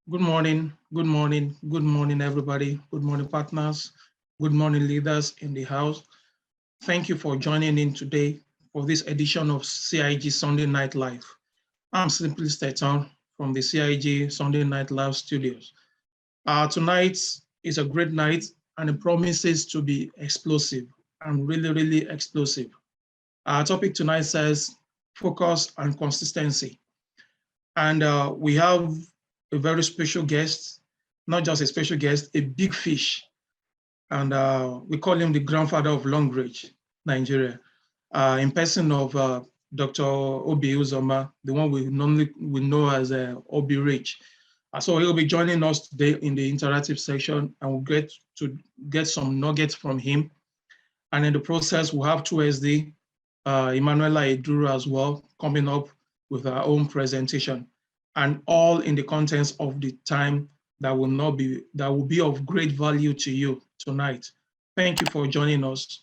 Good morning, good morning, good morning, everybody. Good morning, partners. Good morning, leaders in the house. Thank you for joining in today for this edition of CIG Sunday Night Live. I'm Simply Steton from the CIG Sunday Night Live studios. Tonight is a great night and it promises to be explosive and really explosive. Our topic tonight says focus and consistency. And we have a very special guest, not just a special guest, a big fish. And we call him the grandfather of Longreach, Nigeria, in person of Dr. Obi Uzoma, the one we normally know as Obirich. So he'll be joining us today in the interactive section, and we'll get to get some nuggets from him. And in the process, we'll have 2SD, Emanuela Eduru as well, coming up with our own presentation, and all in the contents of the time that will be of great value to you tonight. Thank you for joining us.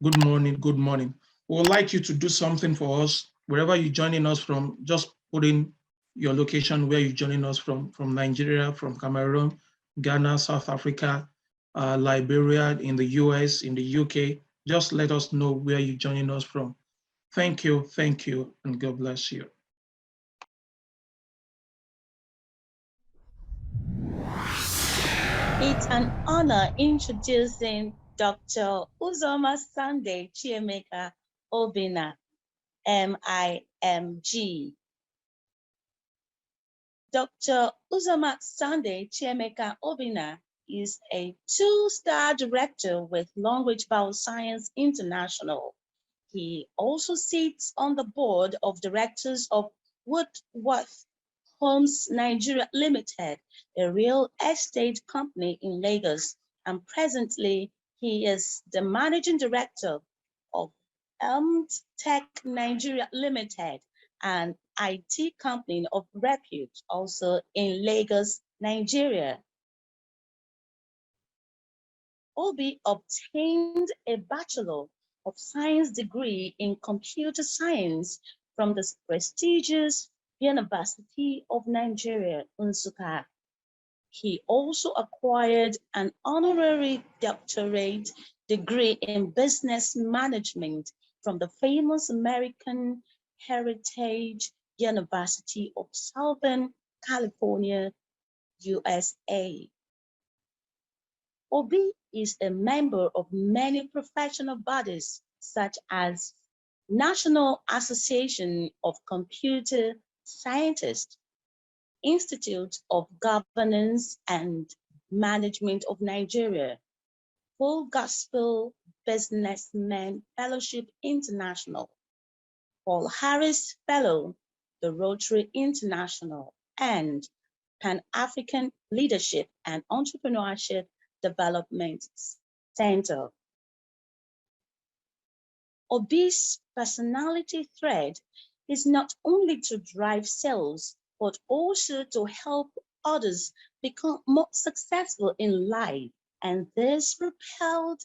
Good morning, good morning. We would like you to do something for us, wherever you're joining us from, just put in your location where you're joining us from Nigeria, from Cameroon, Ghana, South Africa, Liberia, in the US, in the UK. Just let us know where you're joining us from. Thank you, and God bless you. It's an honor introducing Dr. Uzoma Sunday Chiemeka Obina, MIMG. Dr. Uzoma Sunday Chiemeka Obina is a two-star director with Longreach Bioscience International. He also sits on the board of directors of Woodworth Homes Nigeria Limited, a real estate company in Lagos, and presently he is the managing director of Tech Nigeria Limited, an IT company of repute, also in Lagos, Nigeria. Obi obtained a Bachelor of Science degree in Computer Science from the prestigious University of Nigeria, Nsukka. He also acquired an honorary doctorate degree in business management from the famous American Heritage University of Southern California, USA. Obi is a member of many professional bodies, such as National Association of Computer Scientists, Institute of Governance and Management of Nigeria, Full Gospel Businessmen Fellowship International, Paul Harris Fellow, the Rotary International, and Pan-African Leadership and Entrepreneurship Development Center. Obi's personality thread is not only to drive sales, but also to help others become more successful in life. And this propelled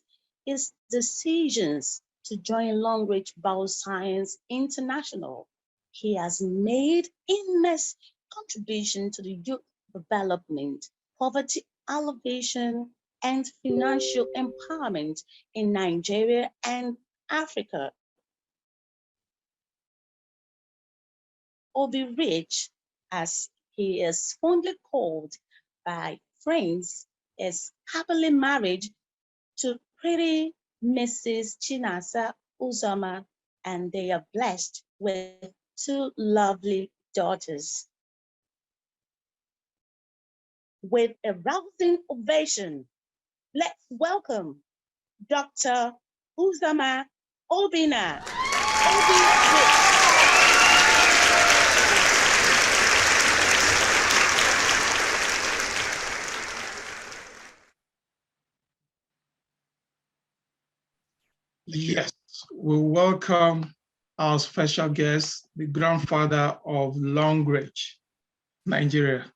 his decisions to join Longreach Bioscience International. He has made immense contribution to the youth development, poverty alleviation, and financial empowerment in Nigeria and Africa. Obirich, as he is fondly called by friends, is happily married to pretty Mrs. Chinasa Uzoma, and they are blessed with two lovely daughters. With a rousing ovation, let's welcome Dr. Uzoma Obina. Obirich. Yes, we welcome our special guest, the grandfather of Longreach, Nigeria,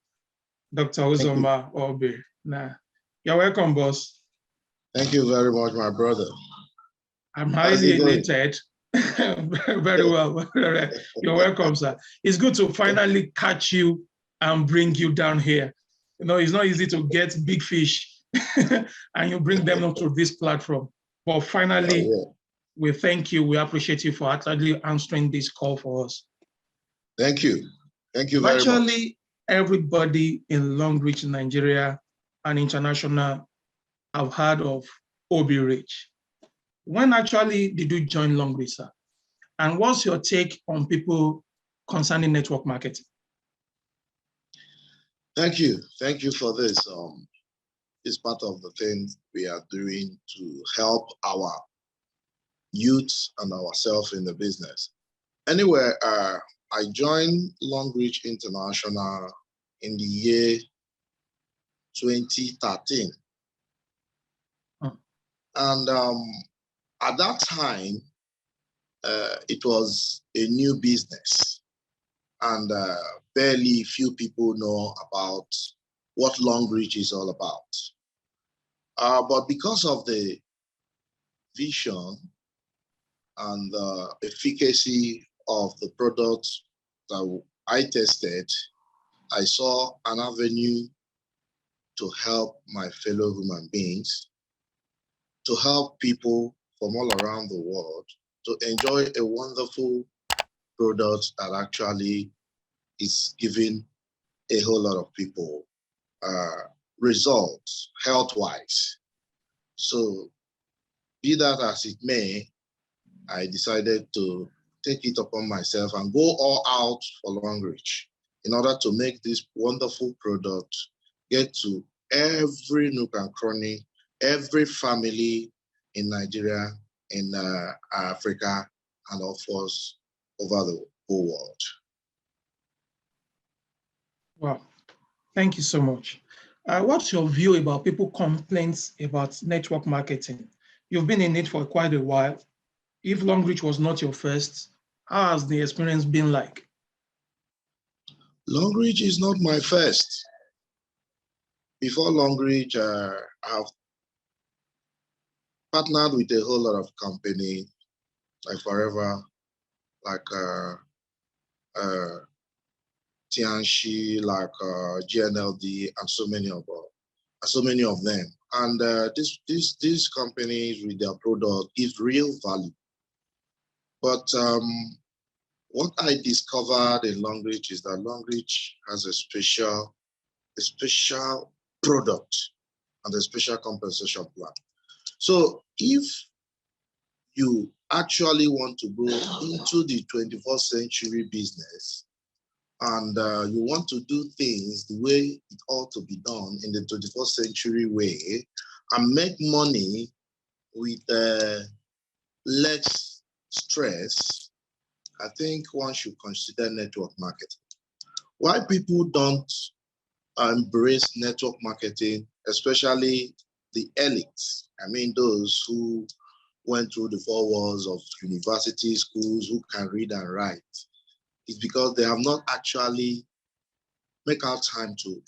Dr. Uzoma Obi. Nah, you're welcome, boss. Thank you very much, my brother. I'm highly elated. Very well. You're welcome, sir. It's good to finally catch you and bring you down here. it's not easy to get big fish and you bring them onto this platform. But finally, we thank you. We appreciate you for actually answering this call for us. Thank you. Thank you very much. Virtually everybody in Long Reach, Nigeria and international have heard of Obirich. When actually did you join Long Reach, sir? And what's your take on people concerning network marketing? Thank you. Thank you for this. It's part of the things we are doing to help our youth and ourselves in the business. Anyway, I joined Long Reach International in the year 2013. And at that time, it was a new business, and barely few people know about what Long Reach is all about. But because of the vision and the efficacy of the products that I tested, I saw an avenue to help my fellow human beings, to help people from all around the world to enjoy a wonderful product that actually is giving a whole lot of people results health-wise. So be that as it may, I decided to take it upon myself and go all out for Long Reach in order to make this wonderful product get to every nook and cranny, every family in Nigeria, in Africa, and of course, over the whole world. Wow, thank you so much. What's your view about people complaints about network marketing? You've been in it for quite a while. If Long Reach was not your first, how has the experience been like? Long Reach is not my first. Before Long Reach, I have partnered with a whole lot of companies, like Forever, like Tianxi, like GNLD, and so many of them. And these companies with their product give real value. But what I discovered in Long Reach is that Long Reach has a special product and a special compensation plan. So if you actually want to go into the 21st century business and you want to do things the way it ought to be done in the 21st century way and make money with less stress, I think one should consider network marketing. Why people don't embrace network marketing, especially the elites, I mean those who went through the 4 walls of university schools, who can read and write, is because they have not actually make out time to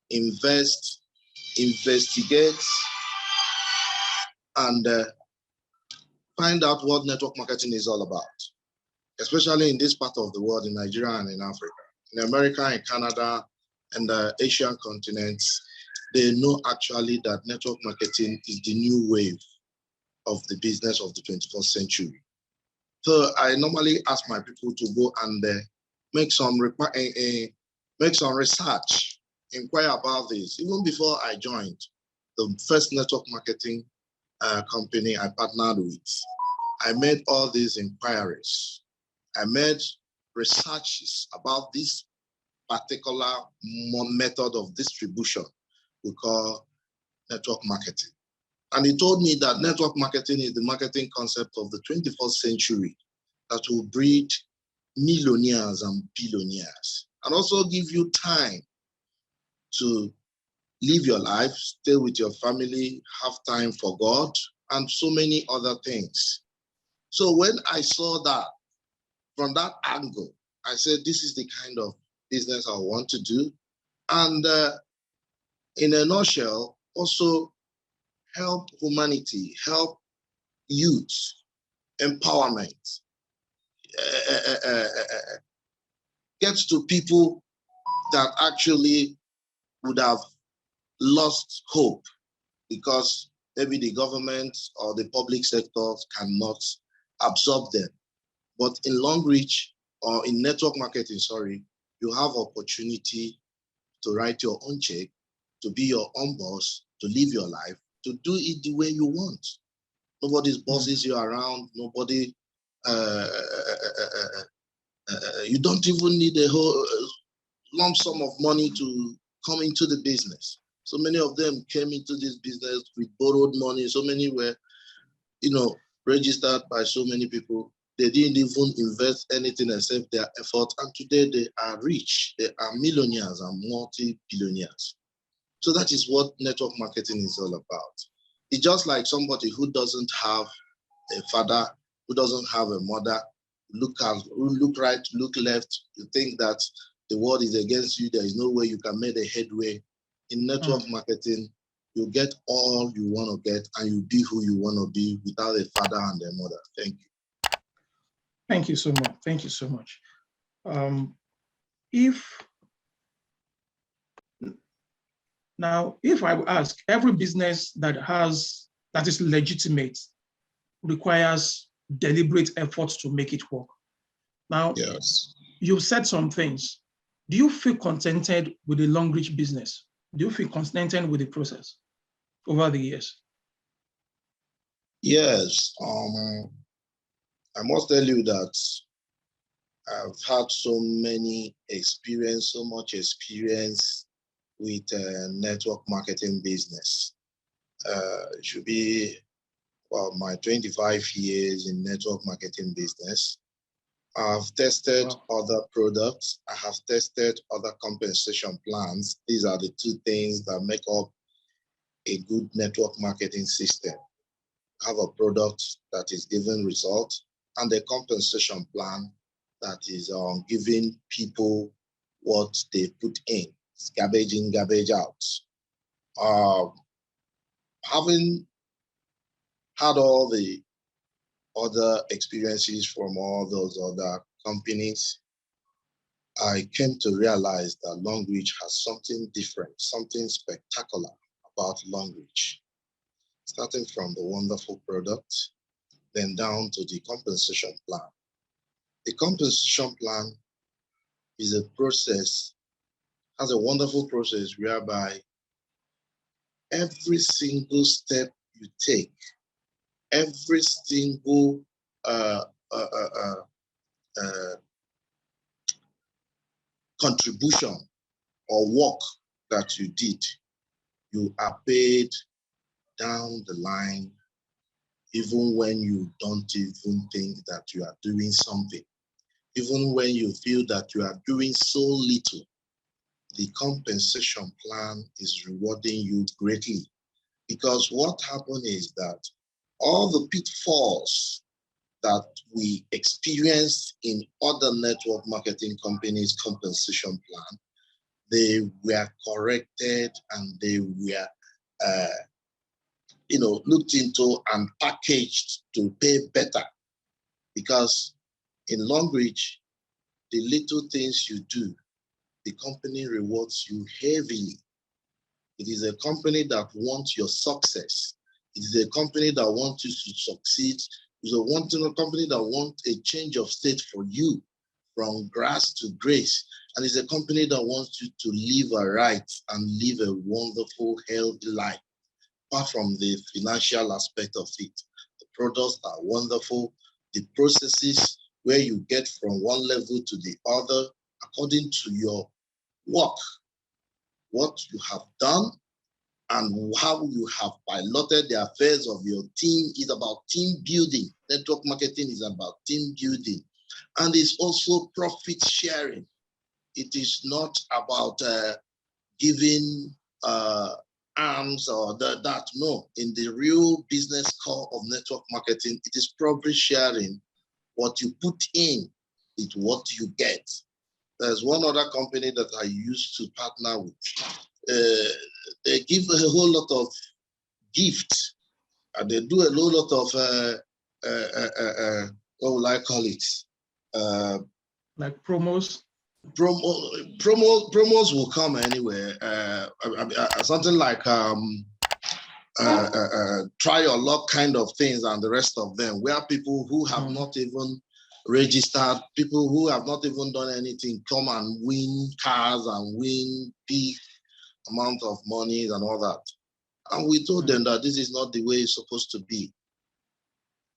investigate, and find out what network marketing is all about, especially in this part of the world, in Nigeria and in Africa. In America and Canada and the Asian continents, they know actually that network marketing is the new wave of the business of the 21st century. So I normally ask my people to go and make some research, inquire about this. Even before I joined the first network marketing company I partnered with, I made all these inquiries. I made researches about this particular method of distribution we call network marketing. And he told me that network marketing is the marketing concept of the 21st century that will breed millionaires and billionaires, and also give you time to live your life, stay with your family, have time for God, and so many other things. So when I saw that from that angle, I said, this is the kind of business I want to do. And in a nutshell, also help humanity, help youth, empowerment, gets to people that actually would have lost hope because maybe the government or the public sector cannot absorb them. But in long reach or in network marketing, sorry, you have opportunity to write your own check, to be your own boss, to live your life, to do it the way you want. Nobody bosses you around. Nobody, you don't even need a whole lump sum of money to come into the business. So many of them came into this business with borrowed money. So many were, registered by so many people. They didn't even invest anything except their effort. And today they are rich. They are millionaires and multi-billionaires. So that is what network marketing is all about. It's just like somebody who doesn't have a father, who doesn't have a mother, look right, look left, you think that the world is against you, there is no way you can make a headway. In network marketing, you get all you want to get and you be who you want to be without a father and a mother. Thank you. Thank you so much. Thank you so much. If I ask, every business that is legitimate requires deliberate efforts to make it work. Now, yes, you've said some things. Do you feel contented with the long reach business? Do you feel contented with the process over the years? Yes. I must tell you that I've had so much experience with network marketing business. It should be my 25 years in network marketing business. I've tested other products. I have tested other compensation plans. These are the two things that make up a good network marketing system. Have a product that is giving results and a compensation plan that is giving people what they put in. It's garbage in, garbage out. Having had all the other experiences from all those other companies, I came to realize that Long Reach has something different, something spectacular about Long Reach. Starting from the wonderful product, then down to the compensation plan. The compensation plan is a process, has a wonderful process whereby every single step you take, every single contribution or work that you did, you are paid down the line, even when you don't even think that you are doing something. Even when you feel that you are doing so little, the compensation plan is rewarding you greatly. Because what happened is that all the pitfalls that we experienced in other network marketing companies' compensation plan, they were corrected and they were looked into and packaged to pay better. Because in Long Reach, the little things you do, the company rewards you heavily. It is a company that wants your success. It is a company that wants you to succeed. It's a company that wants a change of state for you from grass to grace. And it's a company that wants you to live a right and live a wonderful, healthy life. Apart from the financial aspect of it, the products are wonderful. The processes where you get from one level to the other, according to your work, what you have done, and how you have piloted the affairs of your team is about team building. Network marketing is about team building. And it's also profit sharing. It is not about giving arms or that. No, in the real business core of network marketing, it is profit sharing. What you put in is what you get. There's one other company that I used to partner with. They give a whole lot of gifts, and they do a whole lot of what will I call it? Like promos? Promos will come anywhere. Something like try your luck kind of things and the rest of them, where people who have not even registered, people who have not even done anything, come and win cars and win big amount of money and all that. And we told them that this is not the way it's supposed to be.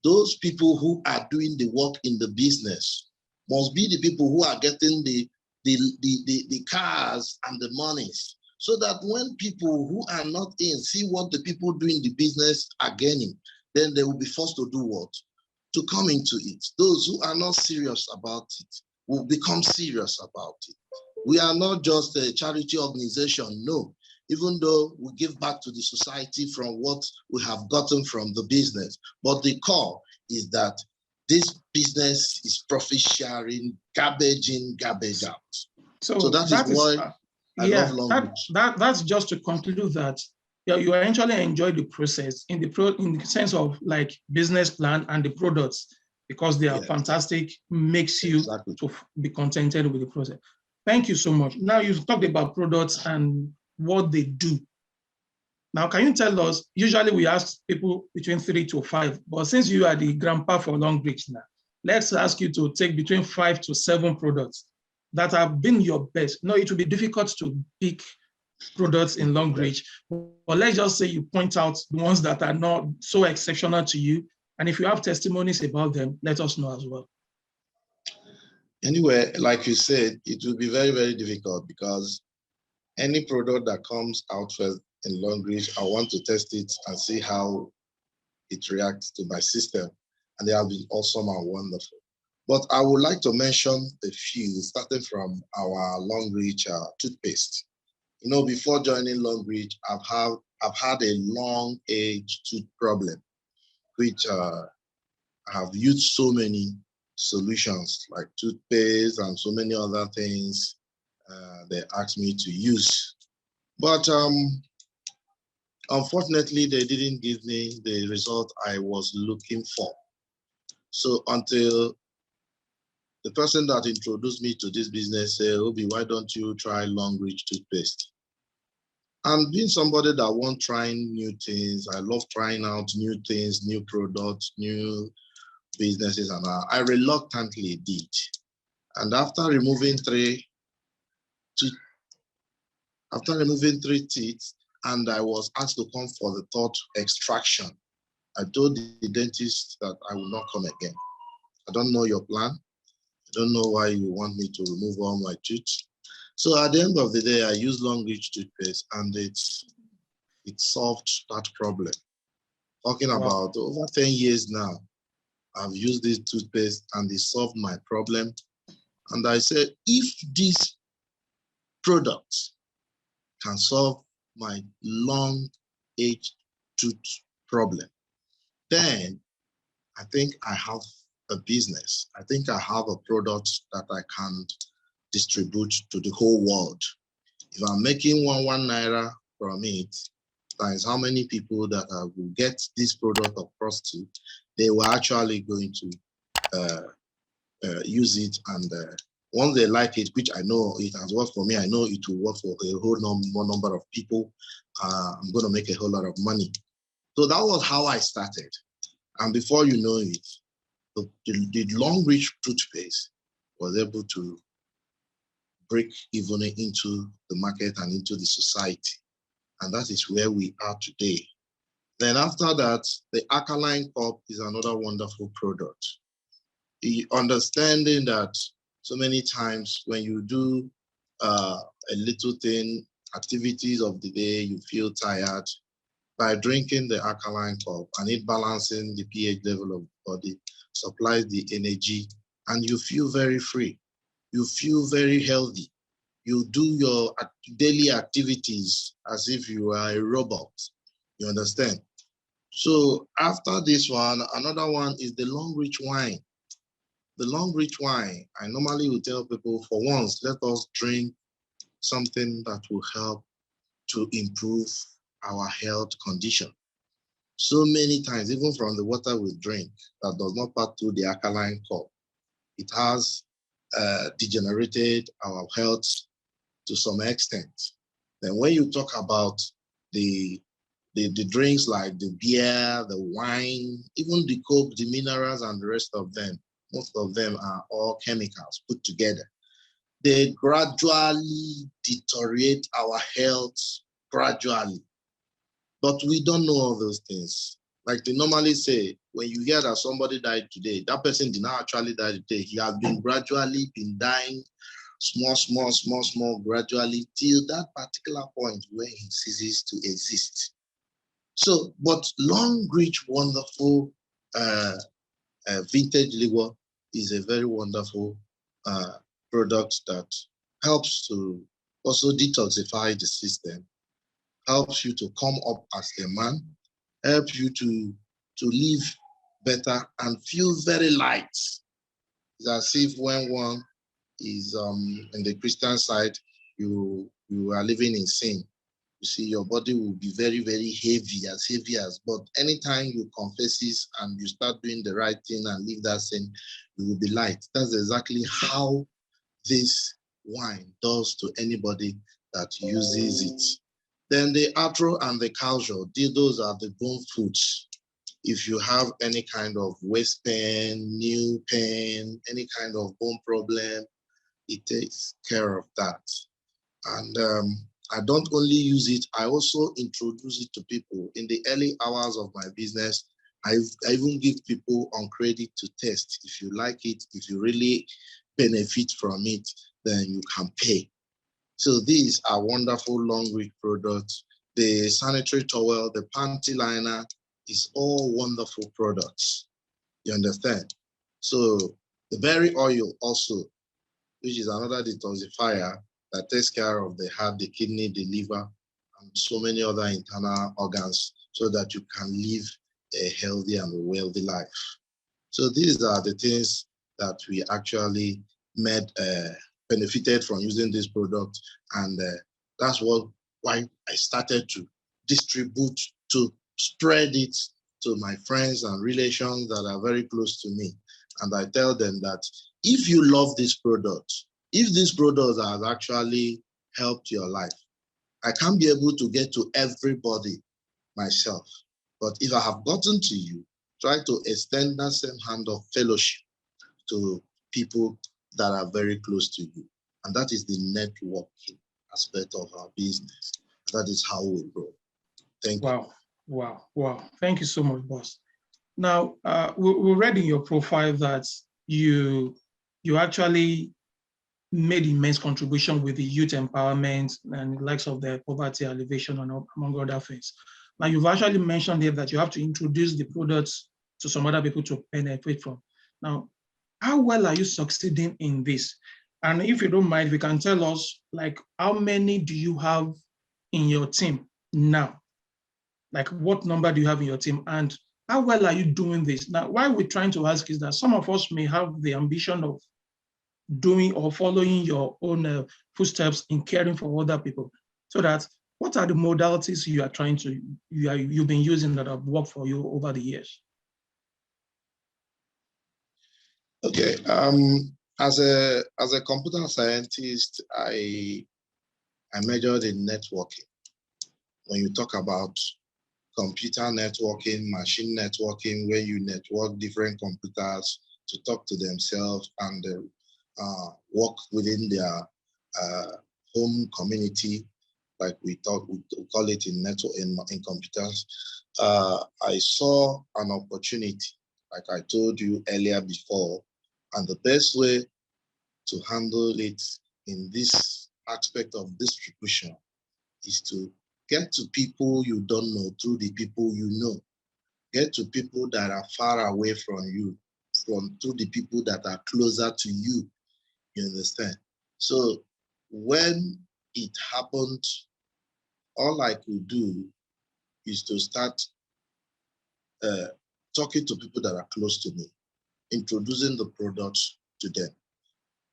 Those people who are doing the work in the business must be the people who are getting the cars and the monies, so that when people who are not in see what the people doing the business are gaining, then they will be forced to do what? To come into it. Those who are not serious about it will become serious about it. We are not just a charity organization, no. Even though we give back to the society from what we have gotten from the business, but the core is that this business is profit sharing, garbage in, garbage out. So that is why I love Longbridge. That's just to conclude that you actually enjoy the process in the sense of like business plan and the products, because they are fantastic, makes you to be contented with the process. Thank you so much. Now you've talked about products and what they do. Now, can you tell us, usually we ask people between 3 to 5, but since you are the grandpa for Longbridge now, let's ask you to take between 5 to 7 products that have been your best. No, it will be difficult to pick products in Longbridge, but let's just say you point out the ones that are not so exceptional to you. And if you have testimonies about them, let us know as well. Anyway, like you said, it will be very, very difficult, because any product that comes out first in Longbridge, I want to test it and see how it reacts to my system. And they have been awesome and wonderful. But I would like to mention a few, starting from our Longbridge toothpaste. You know, before joining Longbridge, I've had a long age tooth problem, which I have used so many solutions like toothpaste and so many other things they asked me to use. But unfortunately, they didn't give me the result I was looking for. So until the person that introduced me to this business said, Obi, why don't you try Longbridge toothpaste? And being somebody that wants trying new things, I love trying out new things, new products, new businesses, and I reluctantly did. And after removing three teeth, and I was asked to come for the third extraction, I told the dentist that I will not come again. I don't know your plan. I don't know why you want me to remove all my teeth. So at the end of the day, I used Longbridge toothpaste, and it solved that problem. Talking about over 10 years now, I've used this toothpaste and it solved my problem. And I said, if this product can solve my long age tooth problem, then I think I have a business. I think I have a product that I can distribute to the whole world. If I'm making one naira from it, times how many people that I will get this product across to, they were actually going to use it. And once they like it, which I know it has worked for me, I know it will work for a whole number of people. I'm going to make a whole lot of money. So that was how I started. And before you know it, the Longbridge toothpaste was able to break even into the market and into the society. And that is where we are today. Then after that, the alkaline cup is another wonderful product. Understanding that so many times when you do a little thing, activities of the day, you feel tired. By drinking the alkaline cup and it balancing the pH level of the body, supplies the energy, and you feel very free. You feel very healthy. You do your daily activities as if you are a robot. You understand? So after this one, another one is the Longbridge wine. The Longbridge wine, I normally will tell people, for once, let us drink something that will help to improve our health condition. So many times, even from the water we drink that does not pass through the alkaline cup, it has degenerated our health to some extent. Then when you talk about the drinks like the beer, the wine, even the Coke, the minerals, and the rest of them, most of them are all chemicals put together. They gradually deteriorate our health gradually. But we don't know all those things. Like they normally say, when you hear that somebody died today, that person did not actually die today. He has been gradually been dying small, gradually till that particular point where he ceases to exist. So, but long, rich, wonderful vintage liquor is a very wonderful product that helps to also detoxify the system, helps you to come up as a man, helps you to live better and feel very light. It's as if when one is in the Christian side, you are living in sin. You see, your body will be very, very heavy as, but anytime you confess this and you start doing the right thing and leave that sin, you will be light. That's exactly how this wine does to anybody that uses it. Then the arthro and the calcium, those are the bone foods. If you have any kind of waist pain, knee pain, any kind of bone problem, it takes care of that. And I don't only use it, I also introduce it to people. In the early hours of my business, I even give people on credit to test. If you like it, if you really benefit from it, then you can pay. So these are wonderful long-reach products. The sanitary towel, the panty liner is all wonderful products. You understand? So the berry oil also, which is another detoxifier that takes care of the heart, the kidney, the liver, and so many other internal organs so that you can live a healthy and wealthy life. So these are the things that we actually benefited from using this product. And that's why I started to distribute, to spread it to my friends and relations that are very close to me. And I tell them that if you love this product, if this product has actually helped your life, I can't be able to get to everybody myself. But if I have gotten to you, try to extend that same hand of fellowship to people that are very close to you. And that is the networking aspect of our business. That is how we grow. Thank you. Wow. Thank you so much, boss. Now, we read in your profile that you actually made immense contribution with the youth empowerment and the likes of the poverty alleviation and among other things. Now, you've actually mentioned here that you have to introduce the products to some other people to benefit from. Now, how well are you succeeding in this? And if you don't mind, we can tell us, like, how many do you have in your team now? Like, what number do you have in your team? And how well are you doing this? Now, why we're trying to ask is that some of us may have the ambition of doing or following your own footsteps in caring for other people. So that, what are the modalities you are trying to, you've been using that have worked for you over the years? Okay. As a computer scientist, I majored in networking. When you talk about computer networking, machine networking, where you network different computers to talk to themselves and work within their home community, like we call it in network in computers. I saw an opportunity, like I told you earlier before, and the best way to handle it in this aspect of distribution is to get to people you don't know through the people you know. Get to people that are far away from you, through the people that are closer to you. You understand? So when it happened, all I could do is to start talking to people that are close to me, introducing the products to them.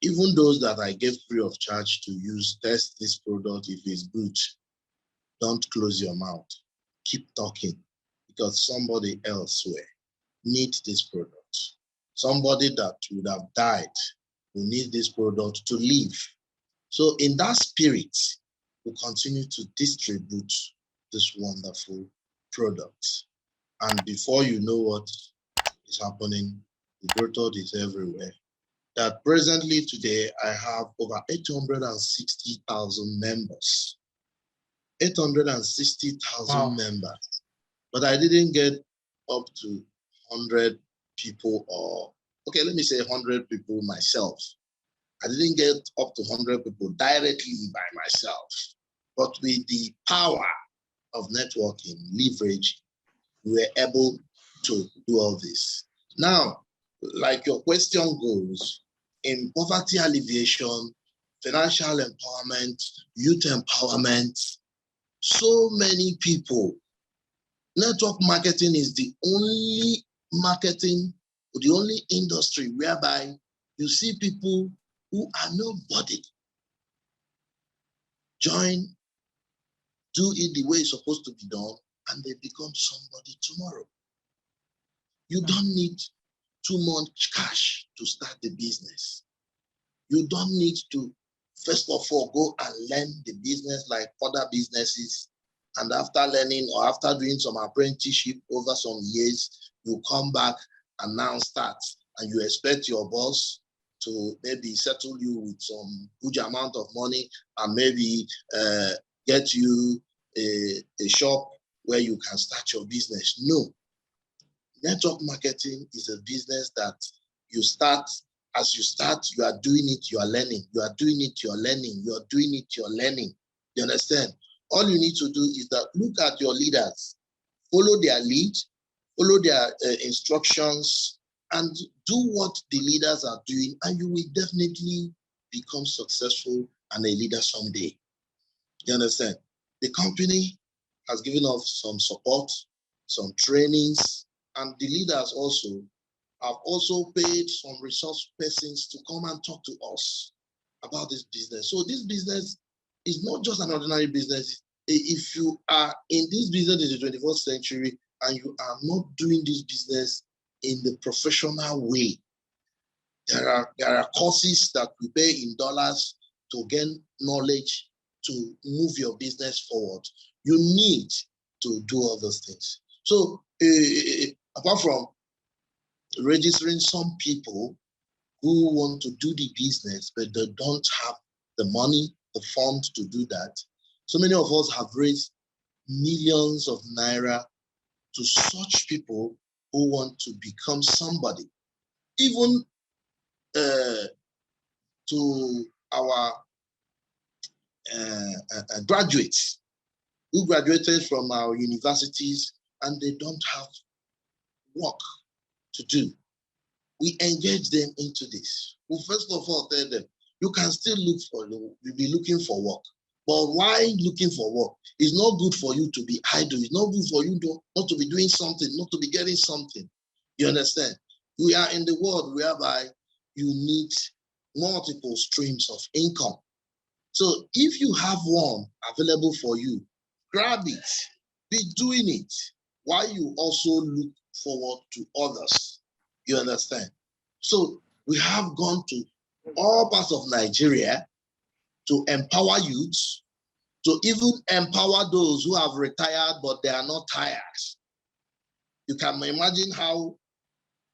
Even those that I gave free of charge to use, test this product if it's good. Don't close your mouth. Keep talking, because somebody elsewhere needs this product. Somebody that would have died We need this product to live. So in that spirit, we continue to distribute this wonderful product. And before you know what is happening, the growth is everywhere. That presently today, I have over 860,000 members. 860,000 Wow. members. But I didn't get up to 100 people, or, okay, let me say 100 people myself. I didn't get up to 100 people directly by myself. But with the power of networking, leverage, we were able to do all this. Now, like your question goes, in poverty alleviation, financial empowerment, youth empowerment, so many people, network marketing is the only marketing, the only industry whereby you see people who are nobody join, do it the way it's supposed to be done, and they become somebody tomorrow. You don't need too much cash to start the business. You don't need to, first of all, go and learn the business like other businesses. And after learning or after doing some apprenticeship over some years, you come back and now start. And you expect your boss to maybe settle you with some huge amount of money and maybe get you a shop where you can start your business. No. Network marketing is a business that you start. As you start, you are doing it, you are learning. You are doing it, you are learning. You are doing it, you are learning. You understand? All you need to do is that look at your leaders, follow their lead, follow their instructions, and do what the leaders are doing, and you will definitely become successful and a leader someday. You understand? The company has given us some support, some trainings, and the leaders also have also paid some resource persons to come and talk to us about this business. So this business is not just an ordinary business. If you are in this business in the 21st century and you are not doing this business in the professional way, there are courses that we pay in dollars to gain knowledge to move your business forward. You need to do all those things. So apart from registering some people who want to do the business, but they don't have the money, the funds to do that, so many of us have raised millions of naira to such people who want to become somebody. Even to our graduates who graduated from our universities and they don't have work to do. We engage them into this. Well, first of all, tell them, you can still you'll be looking for work. But why looking for work? It's not good for you to be idle. It's not good for you not to be doing something, not to be getting something. You understand? We are in the world whereby you need multiple streams of income. So if you have one available for you, grab it, be doing it, while you also look forward to others. You understand? So we have gone to all parts of Nigeria to empower youths, to even empower those who have retired but they are not tired. You can imagine how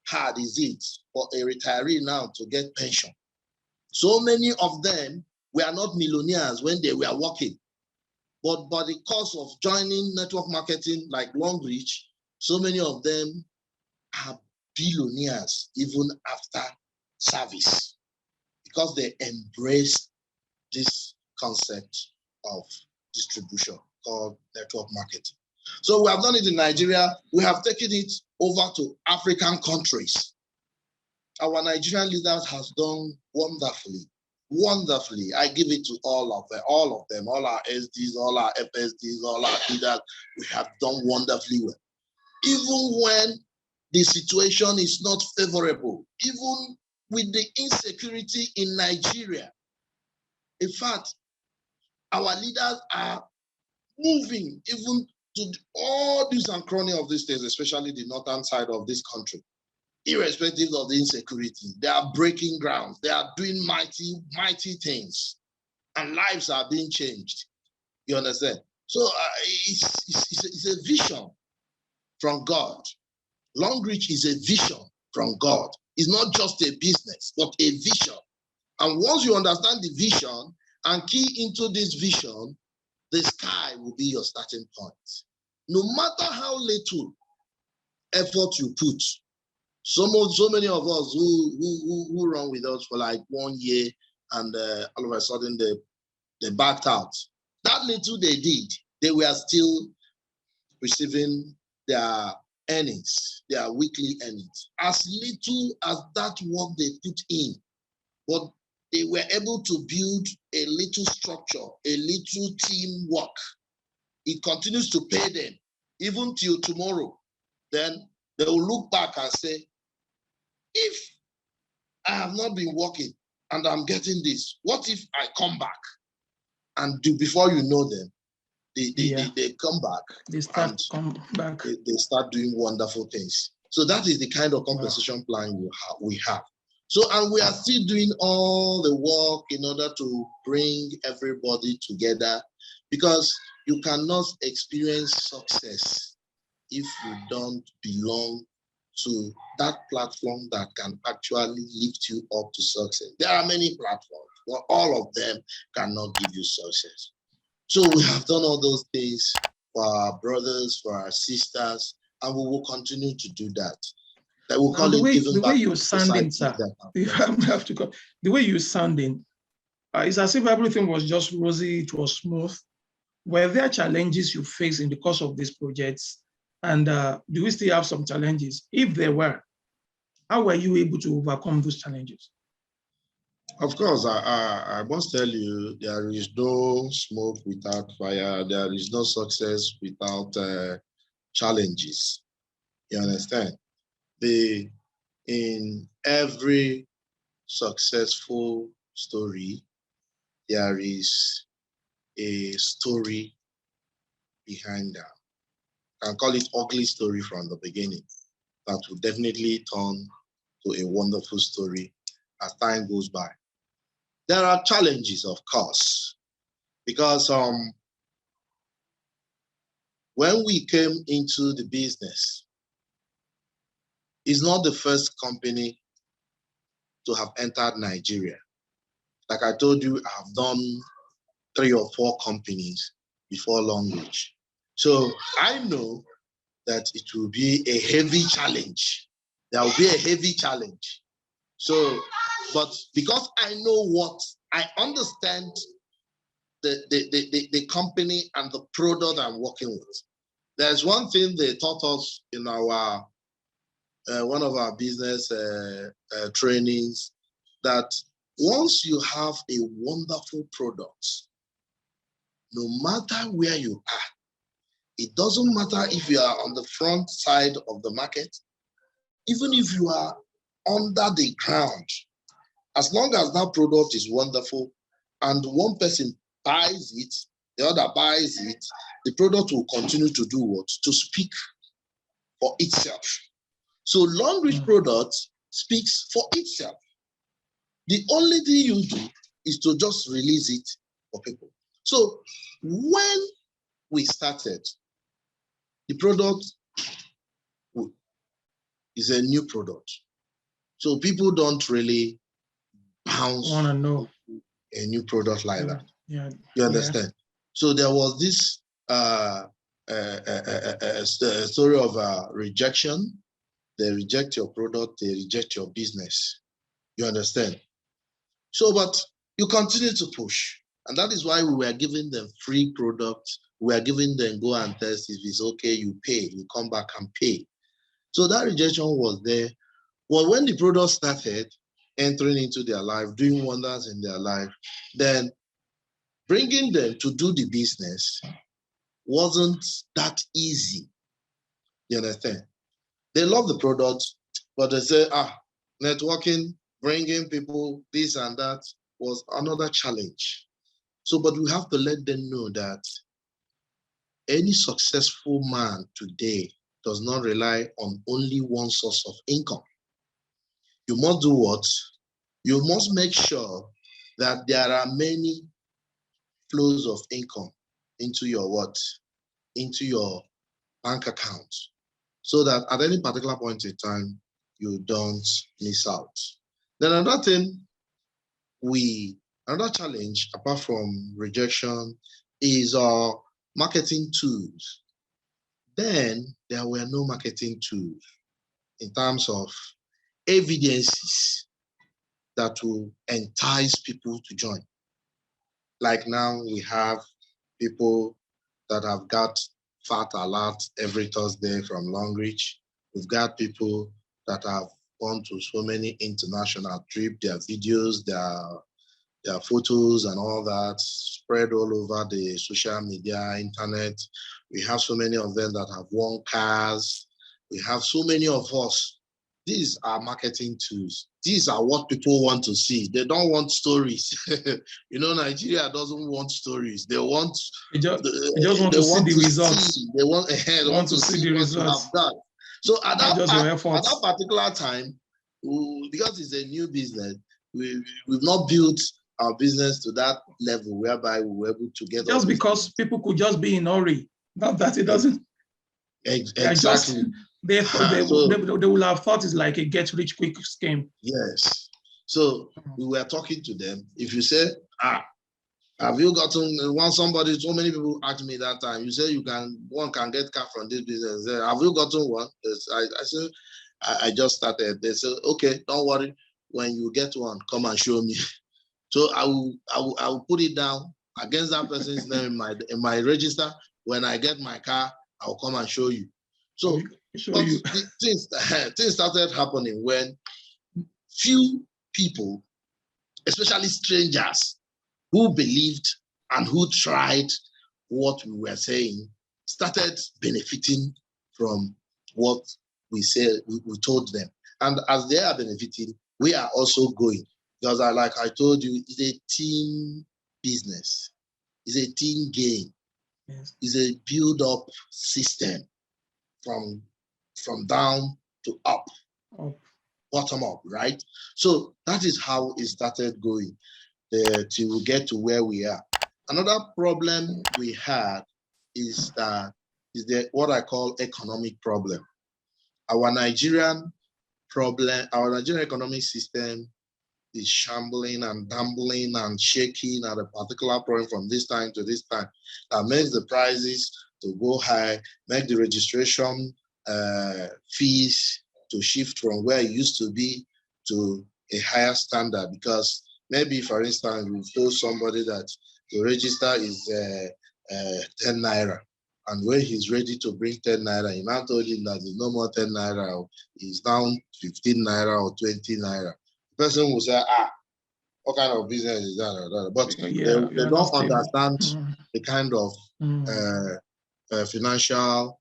hard is it for a retiree now to get pension. So many of them were not millionaires when they were working, but by the course of joining network marketing like Longbridge, so many of them are billionaires even after service because they embrace this concept of distribution called network marketing. So we have done it in Nigeria. We have taken it over to African countries. Our Nigerian leaders has done wonderfully. Wonderfully. I give it to all of them, all our SDs, all our FSDs, all our leaders. We have done wonderfully well. Even when the situation is not favorable, even with the insecurity in Nigeria. In fact, our leaders are moving even to all these and crony of these days, especially the northern side of this country. irrespective of the insecurity. They are breaking grounds. They are doing mighty, mighty things, and lives are being changed. You understand? So it's a vision from God. Long Reach is a vision from God. It's not just a business, but a vision. And once you understand the vision and key into this vision, the sky will be your starting point. No matter how little effort you put, so many of us who run with us for like 1 year and all of a sudden they backed out. That little they did, they were still receiving their earnings, their weekly earnings. As little as that work they put in, but they were able to build a little structure, a little teamwork. It continues to pay them, even till tomorrow. Then they will look back and say, if I have not been working and I'm getting this, what if I come back? And before you know them, they come back. They start come back. They start doing wonderful things. So that is the kind of compensation plan we have. So, and we are still doing all the work in order to bring everybody together, because you cannot experience success if you don't belong to that platform that can actually lift you up to success. There are many platforms, but all of them cannot give you success. So we have done all those things for our brothers, for our sisters, and we will continue to do that. That will call the way, it giving back you're to sounding, sir, if I have to go, the way you're sounding, it's as if everything was just rosy, it was smooth. Were there challenges you faced in the course of these projects? And do we still have some challenges? If there were, how were you able to overcome those challenges? Of course, I must tell you, there is no smoke without fire. There is no success without challenges. You understand? In every successful story, there is a story behind that. I can call it ugly story from the beginning. That will definitely turn to a wonderful story as time goes by. There are challenges, of course, because when we came into the business, it's not the first company to have entered Nigeria. Like I told you, I've done 3 or 4 companies before Long Reach. So I know that it will be a heavy challenge. There will be a heavy challenge. So, but because I know I understand the company and the product I'm working with. There's one thing they taught us in our one of our business trainings, that once you have a wonderful product, no matter where you are, it doesn't matter if you are on the front side of the market, even if you are under the ground, as long as that product is wonderful and one person buys it, the other buys it, the product will continue to do what? To speak for itself. So Long Reach product speaks for itself. The only thing you do is to just release it for people. So when we started, the product is a new product. So people don't really bounce Want to know a new product like that. Yeah. You understand? Yeah. So there was this story of rejection. They reject your product, they reject your business. You understand? So, but you continue to push. And that is why we were giving them free products. We are giving them go and test. If it's okay, you pay. You come back and pay. So that rejection was there. Well, when the product started entering into their life, doing wonders in their life, then bringing them to do the business wasn't that easy. You understand? They love the product, but they say, networking, bringing people, this and that was another challenge. So, but we have to let them know that any successful man today does not rely on only one source of income. you must do what? You must make sure that there are many flows of income into your what? Into your bank account, so that at any particular point in time, you don't miss out. Then another thing, another challenge apart from rejection is our marketing tools. Then there were no marketing tools in terms of evidences that will entice people to join. Like now we have people that have got fat alert every Thursday from Longreach. We've got people that have gone to so many international trips, their videos, their photos and all that spread all over the social media, internet. We have so many of them that have won cars. We have so many of us. These are marketing tools. These are what people want to see. They don't want stories. Nigeria doesn't want stories. They want They just want they to see want the to results. see. They want to see the what you have results. done. So at Not just your that efforts. particular time, because it's a new business, we've not built our business to that level whereby we were able to get just because people could just be in a hurry. Not that it doesn't. Exactly. They So, will have thought it's like a get rich quick scheme. yes. So we were talking to them. If you say, have you gotten somebody? So many people asked me that time. You say one can get car from this business. Have you gotten one? I said, I just started. They said, okay, don't worry. When you get one, come and show me. So I will put it down against that person's name in my register. When I get my car, I'll come and show you. So things started happening when few people, especially strangers, who believed and who tried what we were saying, started benefiting from what we said, we told them. And as they are benefiting, we are also going. Because like I told you, it's a team business. It's a team game. Yes. It's a build-up system from down to up, bottom up, right? So that is how it started going till we get to where we are. Another problem we had is what I call economic problem. Our Nigerian economic system is shambling and tumbling and shaking at a particular point from this time to this time. That makes the prices to go high, make the registration fees to shift from where it used to be to a higher standard. Because maybe, for instance, we've told somebody that the register is 10 naira. And when he's ready to bring 10 naira, you now told him that there's no more 10 naira, it's down 15 naira or 20 naira. The person will say, what kind of business is that? But they don't understand the kind of financial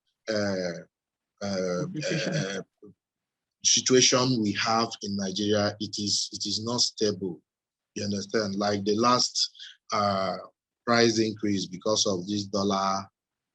situation we have in Nigeria. It is not stable. You understand? Like the last price increase because of this dollar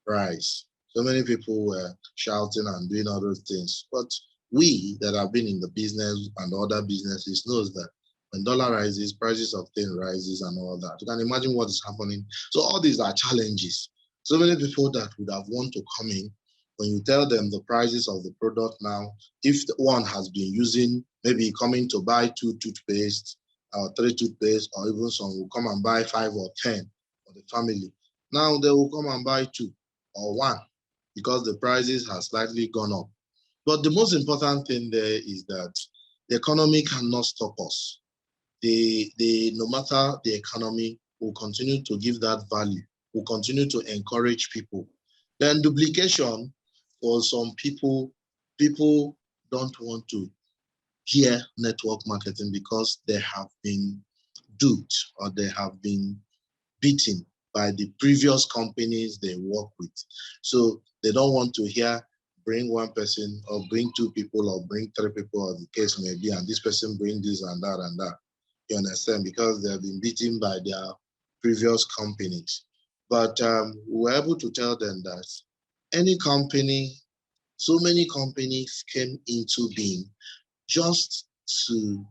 price. So many people were shouting and doing other things. But we that have been in the business and other businesses knows that when dollar rises, prices of things rises and all that. You can imagine what is happening. So all these are challenges. So many people that would have wanted to come in, when you tell them the prices of the product now, if one has been using, maybe coming to buy 2 toothpaste or 3 toothpaste, or even some will come and buy 5 or 10 for the family. Now they will come and buy 2 or 1 because the prices have slightly gone up. But the most important thing there is that the economy cannot stop us. No matter the economy, will continue to give that value, will continue to encourage people. Then duplication, for some people don't want to hear network marketing because they have been duped or they have been beaten by the previous companies they work with. So they don't want to hear bring 1 person or bring 2 people or bring 3 people, or the case may be, and this person bring this and that and that. You understand? Because they have been beaten by their previous companies. But we were able to tell them that any company, so many companies came into being just to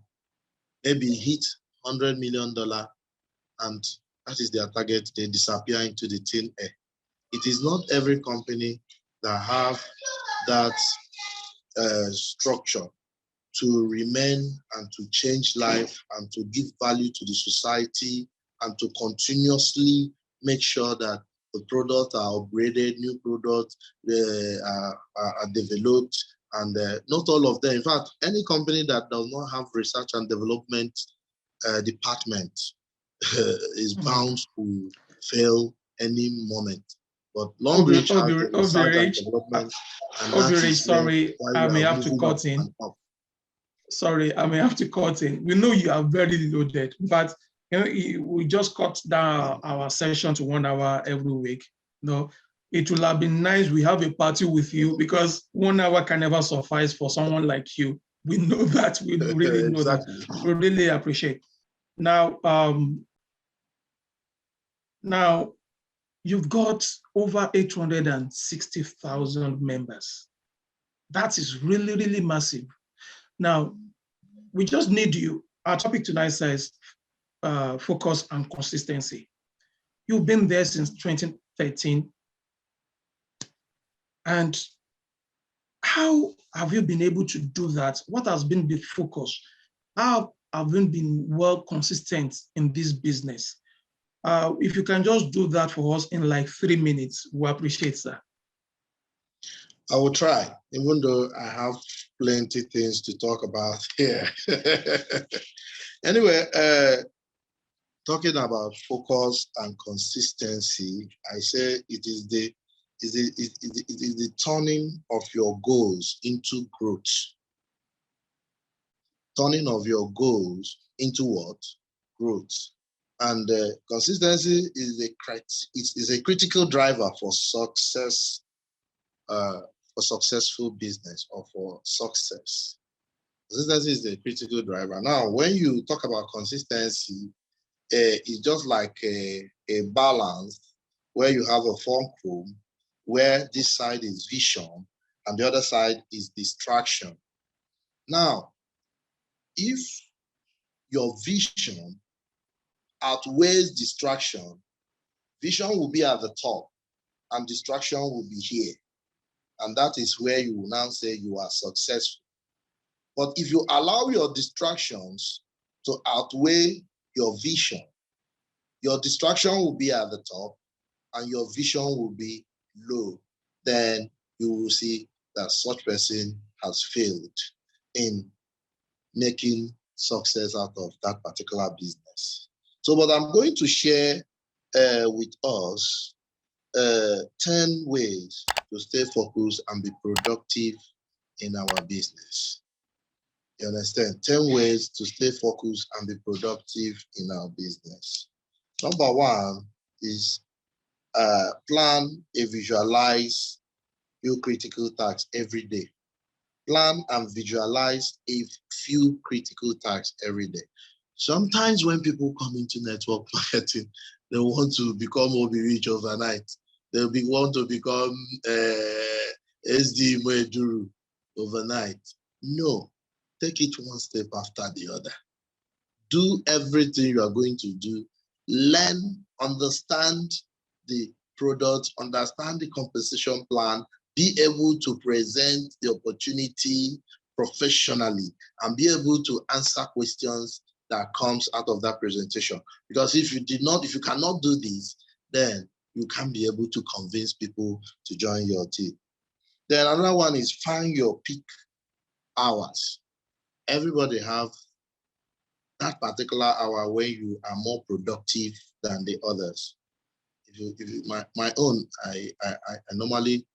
maybe hit $100 million, and that is their target. They disappear into the thin air. It is not every company that have that structure to remain and to change life and to give value to the society and to continuously make sure that the products are upgraded, new products are developed, and not all of them. In fact, any company that does not have research and development department is bound to fail any moment. But Longbridge has the research and development, and that Obirich, is sorry, why I we may are have to moving up cut in. and up. Sorry, I may have to cut in. We know you are very loaded, but we just cut down our session to 1 hour every week. No, it will have been nice. We have a party with you because 1 hour can never suffice for someone like you. We know that. We really know Exactly. that. We really appreciate. Now, you've got over 860,000 members. That is really, really massive. Now, we just need you. Our topic tonight says focus and consistency. You've been there since 2013. And how have you been able to do that? What has been the focus? How have you been well consistent in this business? If you can just do that for us in like 3 minutes, we appreciate that. I will try, even though I have plenty things to talk about here. Anyway, talking about focus and consistency, I say it is the turning of your goals into growth. Turning of your goals into what? Growth. And consistency is a critical driver for success, for successful business or for success. Consistency is the critical driver. Now, when you talk about consistency, it's just like a balance where you have a fulcrum where this side is vision and the other side is distraction. Now, if your vision outweighs distraction, vision will be at the top and distraction will be here. And that is where you will now say you are successful. But if you allow your distractions to outweigh your vision, your distraction will be at the top and your vision will be low. Then you will see that such person has failed in making success out of that particular business. So, but I'm going to share with us 10 ways to stay focused and be productive in our business. You understand? 10 ways to stay focused and be productive in our business. Number one is plan and visualize few critical tasks every day. Plan and visualize a few critical tasks every day. Sometimes when people come into network marketing, they want to become Obirich overnight. They want to become SD Mweduru overnight. No, take it one step after the other. Do everything you are going to do. Learn, understand the product, understand the compensation plan, be able to present the opportunity professionally, and be able to answer questions that comes out of that presentation. Because if you cannot do this, then you can't be able to convince people to join your team. Then another one is find your peak hours. Everybody have that particular hour where you are more productive than the others. My own, I normally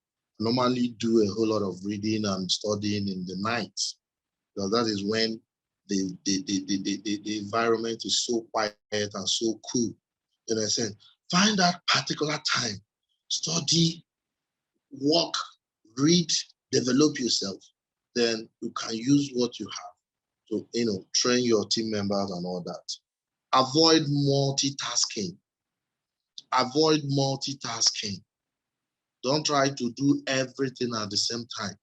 do a whole lot of reading and studying in the night, because that is when the environment is so quiet and so cool. You understand? Find that particular time, study, work, read, develop yourself. Then you can use what you have to train your team members and all that. Avoid multitasking. Avoid multitasking. Don't try to do everything at the same time.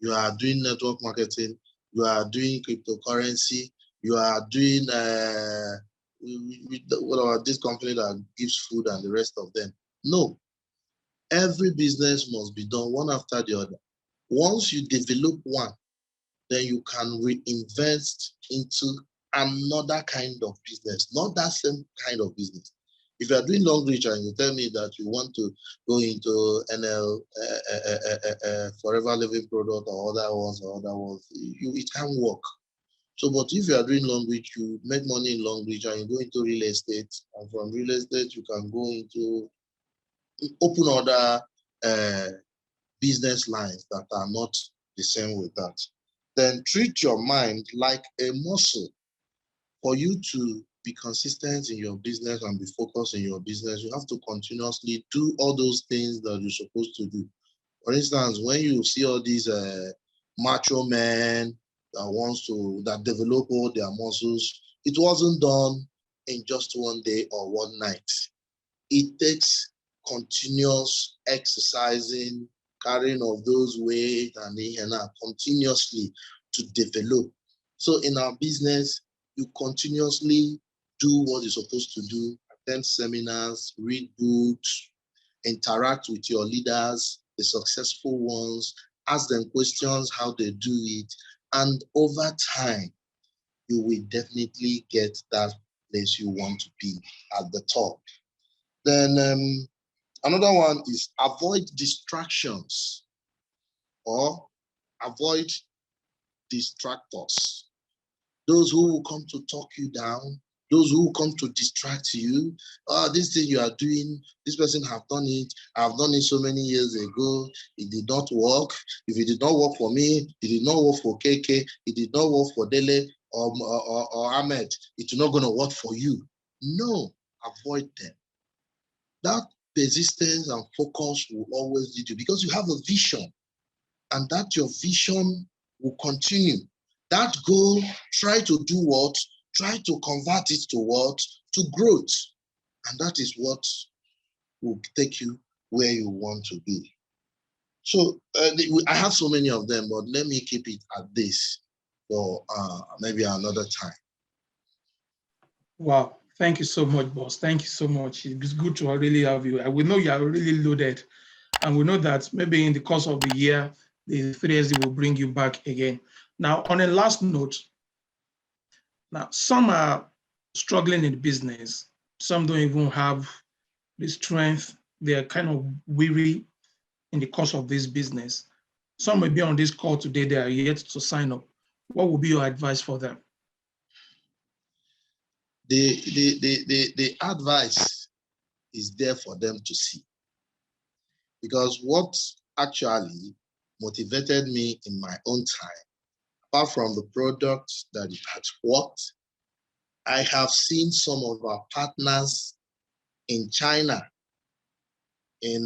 You are doing network marketing, you are doing cryptocurrency, you are doing what about this company that gives food and the rest of them? No, every business must be done one after the other. Once you develop one, then you can reinvest into another kind of business, not that same kind of business. If you are doing long reach and you tell me that you want to go into NL, forever living product or other ones, it can't work. So, but if you are doing long reach, you make money in long reach and you go into real estate, and from real estate, you can go into open other business lines that are not the same with that. Then treat your mind like a muscle. For you to be consistent in your business and be focused in your business, you have to continuously do all those things that you're supposed to do. For instance, when you see all these macho men that develop all their muscles, it wasn't done in just one day or one night. It takes continuous exercising, carrying of those weight and continuously to develop. So in our business, you continuously do what you're supposed to do, attend seminars, read books, interact with your leaders, the successful ones, ask them questions how they do it, and over time, you will definitely get that place you want to be at the top. Then another one is avoid distractions or avoid distractors. Those who will come to talk you down, those who will come to distract you. This thing you are doing, this person have done it. I've done it so many years ago. It did not work. If it did not work for me, it did not work for KK, it did not work for Dele or Ahmed. It's not going to work for you. No, avoid them. That persistence and focus will always lead you because you have a vision, and that your vision will continue. That goal, try to do what? Try to convert it to what? To growth. And that is what will take you where you want to be. So I have so many of them, but let me keep it at this for maybe another time. Wow. Thank you so much, boss. Thank you so much. It's good to really have you. We know you are really loaded. And we know that maybe in the course of the year, the 3SD will bring you back again. Now, on a last note, now some are struggling in business. Some don't even have the strength. They are kind of weary in the course of this business. Some may be on this call today, they are yet to sign up. What would be your advice for them? The advice is there for them to see. Because what actually motivated me in my own time, apart from the product that it had worked, I have seen some of our partners in China, in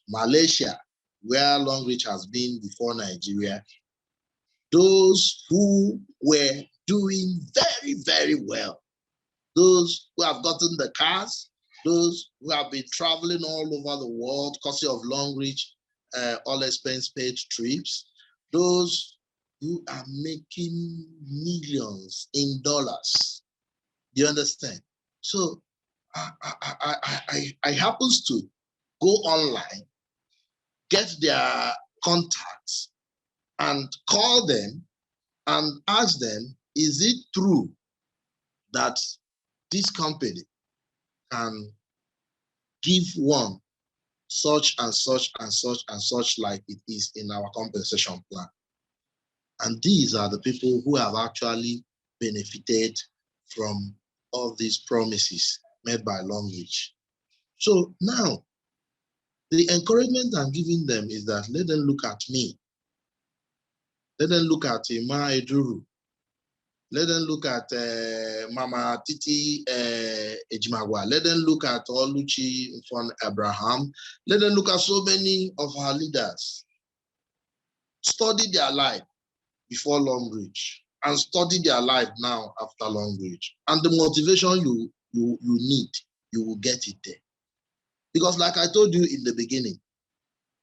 Malaysia, where Long Reach has been before Nigeria, those who were doing very, very well, those who have gotten the cars, those who have been traveling all over the world, courtesy of Long Reach, all expense paid trips, those who are making millions in dollars. Do you understand? So I happens to go online, get their contacts, and call them and ask them, is it true that this company can give one such and such and such and such like it is in our compensation plan? And these are the people who have actually benefited from all these promises made by Long Reach. So now, the encouragement I'm giving them is that let them look at me. Let them look at Ima Eduru. Let them look at Mama Titi Ejimagwa. Let them look at Oluchi von Abraham. Let them look at so many of our leaders. Study their life before Long Reach and study their life now after Long Reach. And the motivation you need, you will get it there. Because like I told you in the beginning,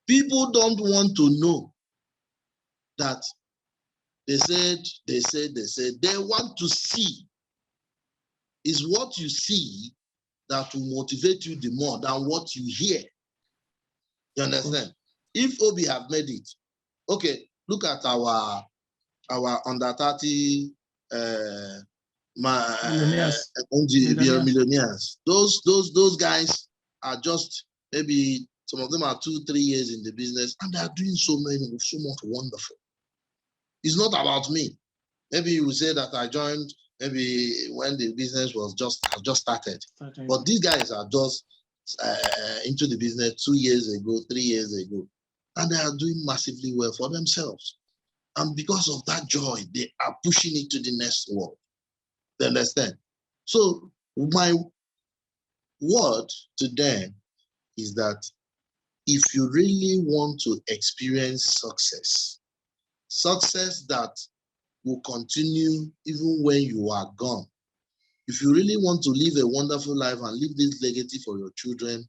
people don't want to know that They said, they want to see. Is what you see that will motivate you the more than what you hear. You understand? If Obi have made it, okay, look at our under 30 millionaires. Those guys are just, maybe some of them are 2-3 years in the business, and they are doing so much wonderful. It's not about me. Maybe you will say that I joined maybe when the business was just started. But these guys are just into the business 2 years ago, 3 years ago, and they are doing massively well for themselves. And because of that joy, they are pushing it to the next world. You understand? So my word to them is that if you really want to experience success that will continue even when you are gone, if you really want to live a wonderful life and leave this legacy for your children,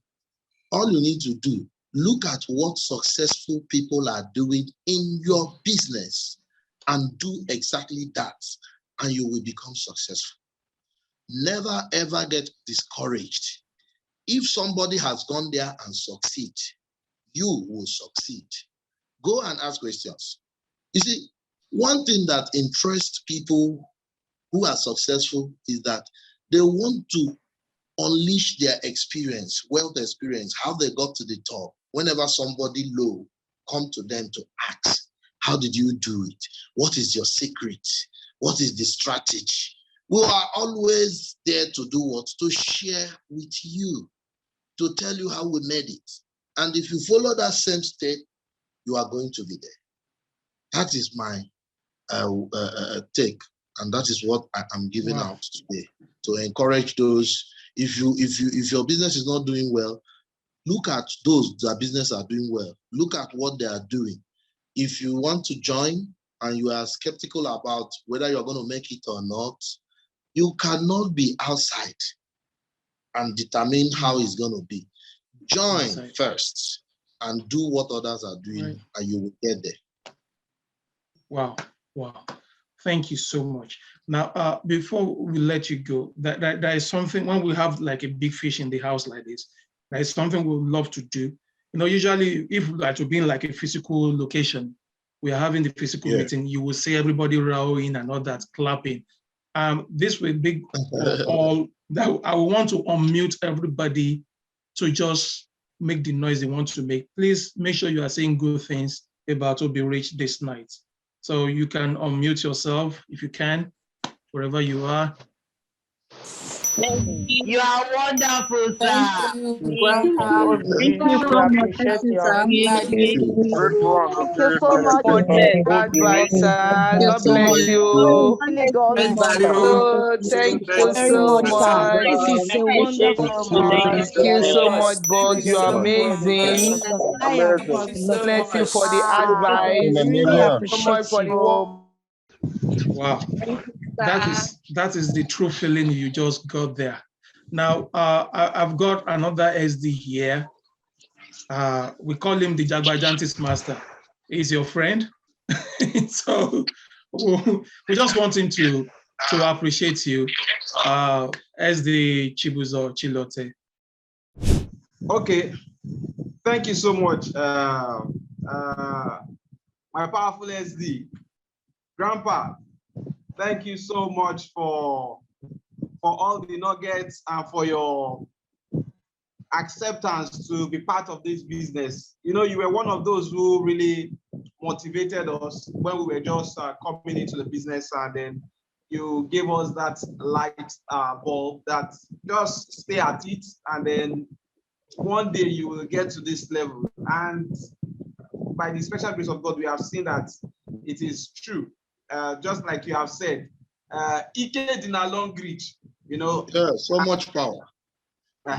all you need to do, look at what successful people are doing in your business and do exactly that, and you will become successful. Never ever get discouraged. If somebody has gone there and succeed, you will succeed. Go and ask questions. You see, one thing that interests people who are successful is that they want to unleash their experience, wealth experience, how they got to the top. Whenever somebody low come to them to ask, how did you do it? What is your secret? What is the strategy? We are always there to do what? To share with you, to tell you how we made it. And if you follow that same step, you are going to be there. That is my take, and that is what I am giving out today, to encourage those. If your business is not doing well, look at those that business are doing well. Look at what they are doing. If you want to join and you are skeptical about whether you're going to make it or not, you cannot be outside and determine how it's going to be. Join first and do what others are doing, and you will get there. Wow. Thank you so much. Now, before we let you go, there is something, when we have like a big fish in the house like this, there is something we would love to do. You know, usually if we are to be in like a physical location, we are having the physical meeting, you will see everybody rowing and all that, clapping. This will be all that I want to unmute everybody to just make the noise they want to make. Please make sure you are saying good things about Obirich this night. So you can unmute yourself if you can, wherever you are. You are wonderful, sir. Thank you, Grandpa. Thank you so much. Thank you so much, advisor. God bless you. really God bless you. So thank you Very so much, sir. much. This is a wonderful Thank you so much, boss. You are amazing. I appreciate God bless you for the I advice. really So much appreciate for the you. work. Wow, that is the true feeling you just got there. Now, I've got another SD here. We call him the Jagbajantis master. He's your friend. So we just want him to appreciate you as the Chibuzo Chilote. Okay, thank you so much, my powerful SD. Grandpa, thank you so much for all the nuggets and for your acceptance to be part of this business. You know, you were one of those who really motivated us when we were just coming into the business, and then you gave us that light bulb that just stay at it, and then one day you will get to this level. And by the special grace of God, we have seen that it is true. Just like you have said, Ike did not long reach, you know. Yeah, so much power. So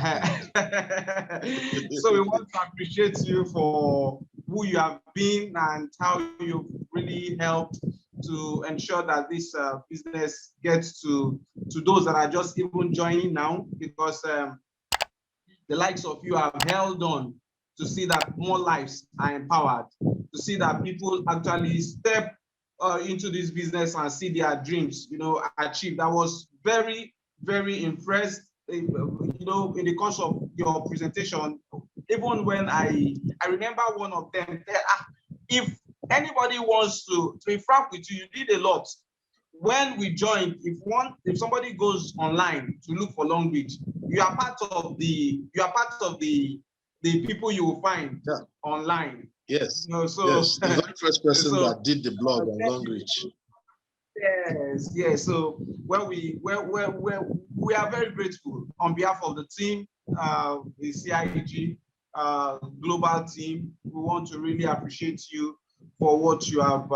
we want to appreciate you for who you have been and how you've really helped to ensure that this business gets to those that are just even joining now, because the likes of you have held on to see that more lives are empowered, to see that people actually step into this business and see their dreams, achieved. I was very, very impressed, in the course of your presentation. Even when I remember one of them, if anybody wants to be frank with you, you did a lot. When we joined, if somebody goes online to look for Longbridge, you are part of the people you will find online. Yes. So yes, the very first person so, that did the blog on Longbridge. Yes. So we are very grateful on behalf of the team, the CIG global team. We want to really appreciate you for what you have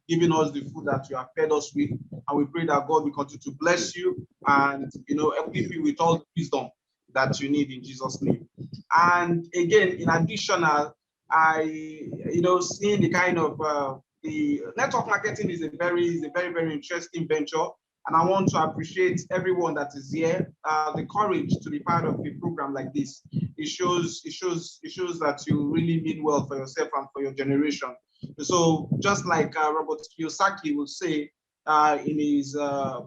given us, the food that you have fed us with, and we pray that God will continue to bless you and equip you with all the wisdom that you need in Jesus' name. And again, in addition, seeing the kind of the network marketing is a very, very interesting venture, and I want to appreciate everyone that is here. The courage to be part of a program like this. It shows that you really mean well for yourself and for your generation. So just like Robert Kiyosaki would say in his the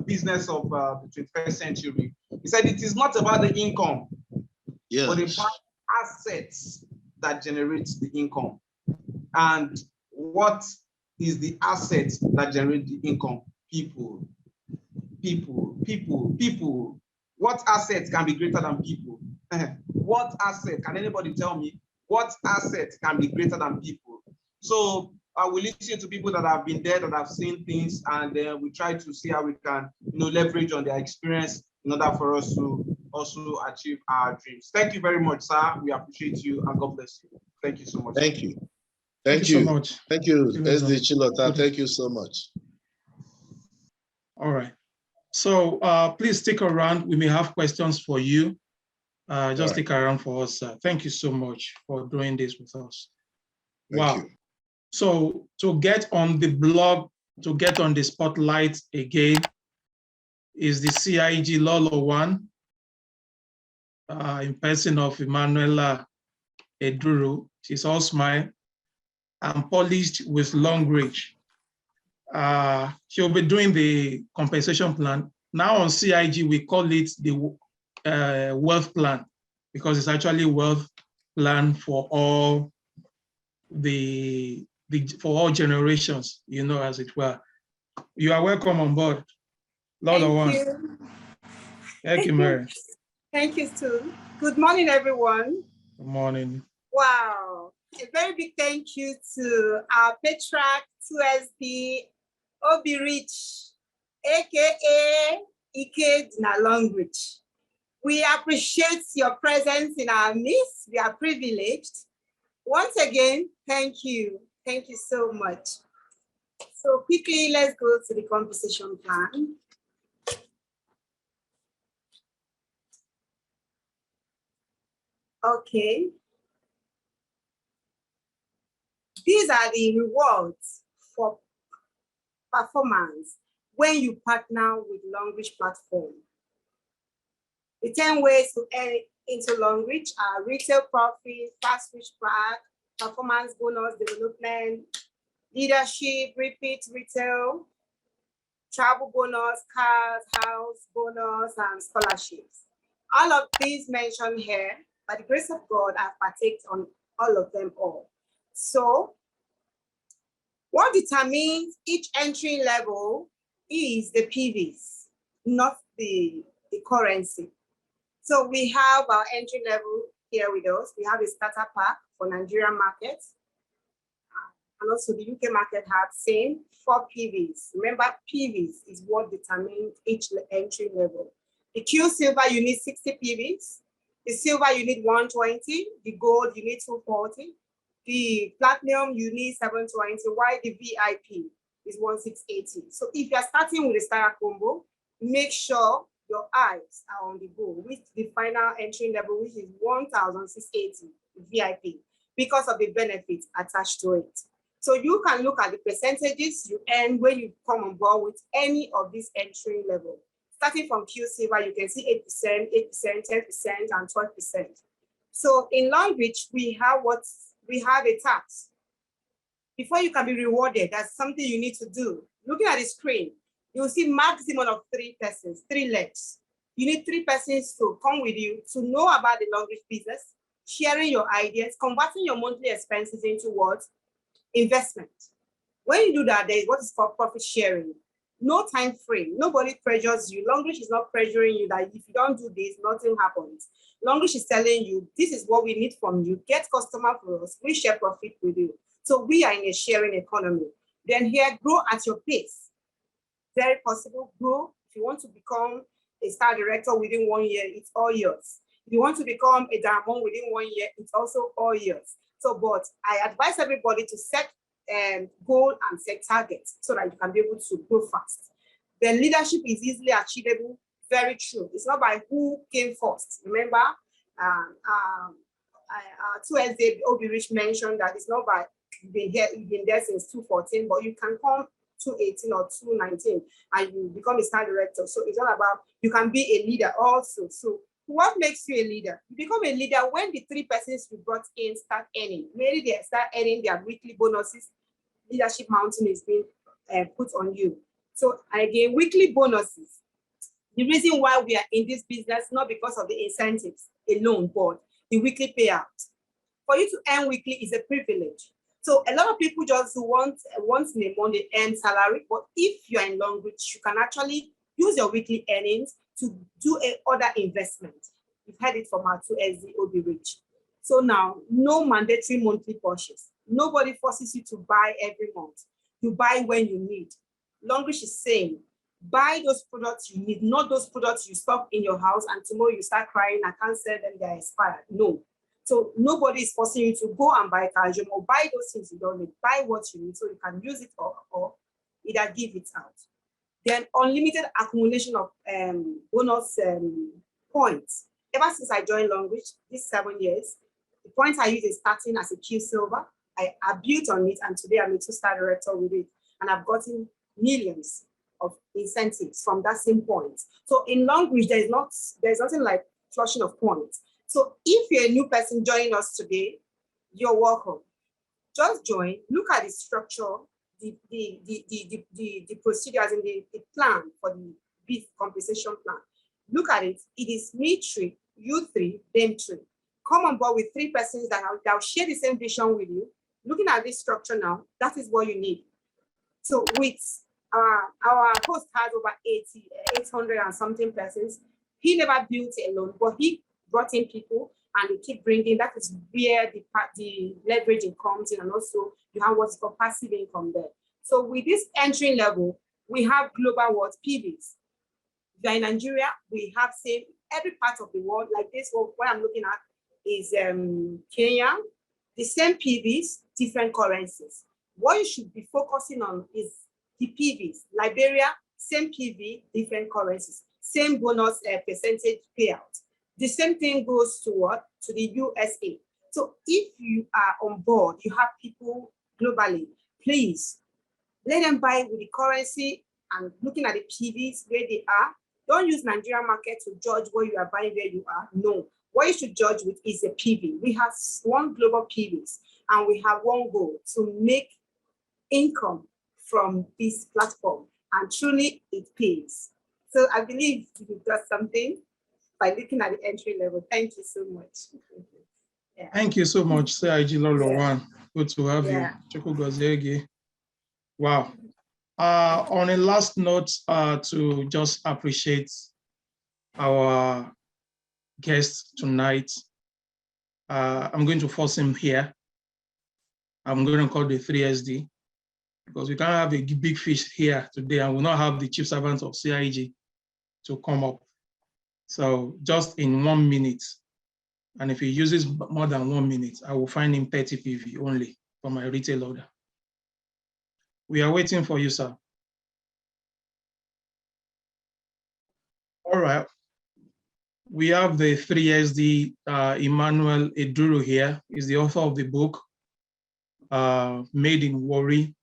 business of the 21st century, he said it is not about the income, but about assets that generates the income. And what is the asset that generates the income? People. What asset can be greater than people? What asset? Can anybody tell me what asset can be greater than people? So we listen to people that have been there, that have seen things, and we try to see how we can leverage on their experience in order for us to also achieve our dreams. Thank you very much, sir. We appreciate you, and God bless you. Thank you so much. Thank you. Thank you so much. Thank you, SD Chilota. Thank you so much. All right. So please stick around. We may have questions for you. Just stick around for us. Thank you so much for doing this with us. Thank you. So to get on the blog, to get on the spotlight again, is the CIG Lolo one, in person of Emanuela Eduru. She's all smile and polished with Longbridge. She'll be doing the compensation plan. Now on CIG, we call it the wealth plan, because it's actually wealth plan for all for all generations, as it were. You are welcome on board. Thank you. Thank you, Mary. Thank you, too. Good morning, everyone. Good morning. Wow. A very big thank you to our patriarch, 2SD, Obirich, aka Ikedna Longbridge. We appreciate your presence in our midst. We are privileged. Once again, thank you. Thank you so much. So quickly, let's go to the compensation plan. Okay. These are the rewards for performance when you partner with Longbridge platform. The 10 ways to earn into Longbridge are retail profit, fast switch track, performance bonus development, leadership, repeat retail, travel bonus, cars, house bonus, and scholarships. All of these mentioned here, by the grace of God, I've partaked on all of them all. So what determines each entry level is the PVs, not the currency. So we have our entry level here with us. We have a starter pack for Nigerian markets. And also the UK market have same 4 PVs. Remember, PVs is what determines each entry level. The Q Silver, you need 60 PVs. The Silver, you need 120. The Gold, you need 240. The Platinum, you need 720. While the VIP is 1680. So if you're starting with a starter combo, make sure your eyes are on the goal with the final entry level, which is 1680 VIP, because of the benefits attached to it. So you can look at the percentages you earn when you come on board with any of these entry level. Starting from Q Silver, you can see 8%, 10%, and 12%. So in Longbridge, we have a tax. Before you can be rewarded, that's something you need to do. Looking at the screen, you'll see maximum of 3 persons, 3 legs. You need 3 persons to come with you to know about the long reach business, sharing your ideas, converting your monthly expenses into what? Investment. When you do that, there is what is called profit sharing. No time frame. Nobody pressures you. Long reach is not pressuring you that if you don't do this, nothing happens. Long reach is telling you, this is what we need from you. Get customer for us. We share profit with you. So we are in a sharing economy. Then here, grow at your pace. Very possible, grow. If you want to become a star director within 1 year, it's all yours. If you want to become a diamond within 1 year, it's also all yours. So, but I advise everybody to set goal and set targets so that you can be able to grow fast. Then leadership is easily achievable. Very true. It's not by who came first. Remember, 2SD Obirich mentioned that it's not by you've been there since 2014, but you can come 2018 or 2019 and you become a star director. So it's all about, you can be a leader also. So what makes you a leader? You become a leader when the 3 persons you brought in start earning. Maybe they start earning their weekly bonuses. Leadership mountain is being put on you. So again, weekly bonuses. The reason why we are in this business, not because of the incentives alone, but the weekly payout. For you to earn weekly is a privilege. So a lot of people just want once in a month they earn salary, but if you're in long reach, you can actually use your weekly earnings to do other investment. You've heard it from our 2SD Obirich. So now, no mandatory monthly purchase. Nobody forces you to buy every month. You buy when you need. Long reach is saying, buy those products you need, not those products you stock in your house and tomorrow you start crying, I can't sell them, they're expired. No. So nobody is forcing you to go and buy calcium or buy those things you don't need. Buy what you need so you can use it or either give it out. Then unlimited accumulation of bonus points. Ever since I joined Long Reach, these 7 years, the points I use is starting as a Q Silver. I built on it, and today I'm a 2-star director with it, and I've gotten millions of incentives from that same point. So in Long Reach, there's nothing like flushing of points. So if you're a new person joining us today, you're welcome. Just join, look at the structure, the procedures and the plan for the beef compensation plan. Look at it. It is me 3, you 3, them 3. Come on board with 3 persons that will share the same vision with you. Looking at this structure now, that is what you need. So with our host has over 800 and something persons. He never built it alone, but he brought in people and they keep bringing. That is where the leveraging comes in, and also you have what's called passive income there. So with this entry level, we have global world PVs. If you're in Nigeria, we have same every part of the world. Like this one, what I'm looking at is Kenya, the same PVs, different currencies. What you should be focusing on is the PVs. Liberia, same PV, different currencies, same bonus percentage payout. The same thing goes to what? To the USA. So if you are on board, you have people globally, please let them buy with the currency and looking at the PVs where they are. Don't use Nigerian market to judge where you are buying where you are. No, what you should judge with is a PV. We have 1 global PVs and we have 1 goal to make income from this platform, and truly it pays. So I believe you've got something by looking at the entry level. Thank you so much. Yeah. Thank you so much, CIG Lolowan. Good to have you. Chukwu Gozege. Wow. On a last note, to just appreciate our guest tonight, I'm going to force him here. I'm going to call the 3SD because we can't have a big fish here today and we'll not have the chief servant of CIG to come up. So just in 1 minute, and if he uses more than 1 minute, I will find him 30 PV only for my retail order. We are waiting for you, sir. All right. We have the 3SD, Emmanuel Eduru here. He's the author of the book, Made in Warri,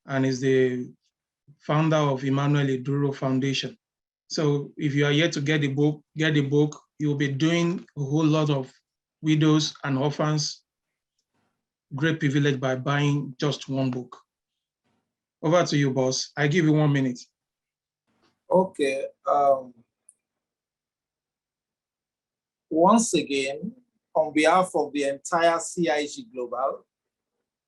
and is the founder of Emmanuel Eduru Foundation. So if you are yet to get the book, You'll be doing a whole lot of widows and orphans great privilege by buying just one book. Over to you, boss. I give you 1 minute. Okay. Once again, on behalf of the entire CIG Global,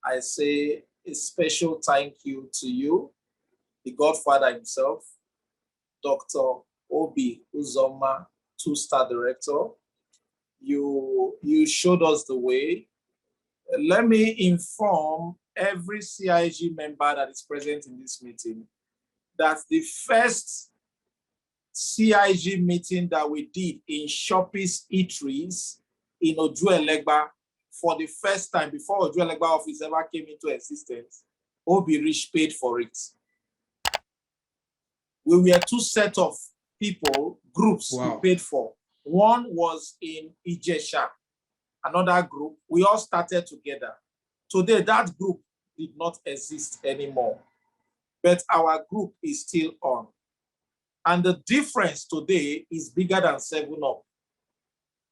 I say a special thank you to you, the Godfather himself, Dr. Obi Uzoma, two-star director. You showed us the way. Let me inform every CIG member that is present in this meeting that the first CIG meeting that we did in Shoppy's Eateries in Ojuelegba for the first time before Ojuelegba office ever came into existence, Obirich paid for it. We were two sets of people, groups Wow. we paid for. One was in Ijesha, another group. We all started together. Today, that group did not exist anymore, but our group is still on. And the difference today is bigger than 7-Up.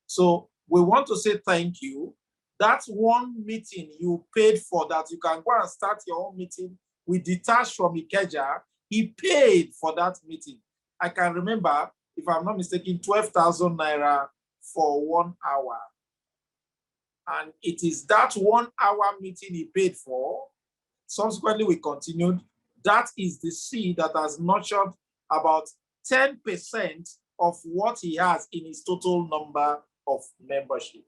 So we want to say thank you. That's one meeting you paid for that you can go and start your own meeting. We detached from Ikeja. He paid for that meeting. I can remember, if I'm not mistaken, 12,000 naira for 1 hour. And it is that 1 hour meeting he paid for. Subsequently, we continued. That is the seed that has nurtured about 10% of what he has in his total number of membership.